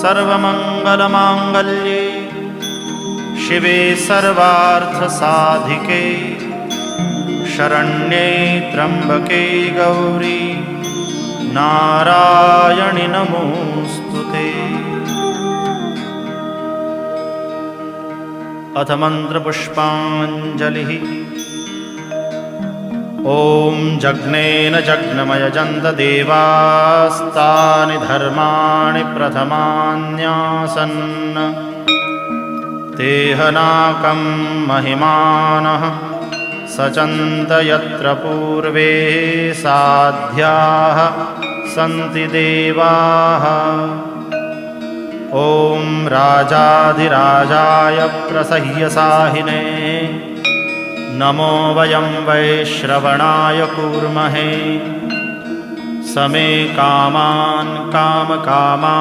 सर्वमङ्गलमाङ्गल्ये शिवे सर्वार्थसाधिके शरण्ये त्र्यम्बके गौरी नारायणि नमोऽस्तुते। अथ मन्त्रपुष्पाञ्जलिः। ॐ जग्नेन जग्नमयजन्त देवास्तानि धर्माणि प्रथमान्यासन् तेहनाकं महिमानः सचन्त यत्र पूर्वे साध्याः सन्ति देवाः। ॐ राजाधिराजाय प्रसह्यसाहिने नमो वयं वैश्रवणाय कूर्महे। समे कामान् कामकामाय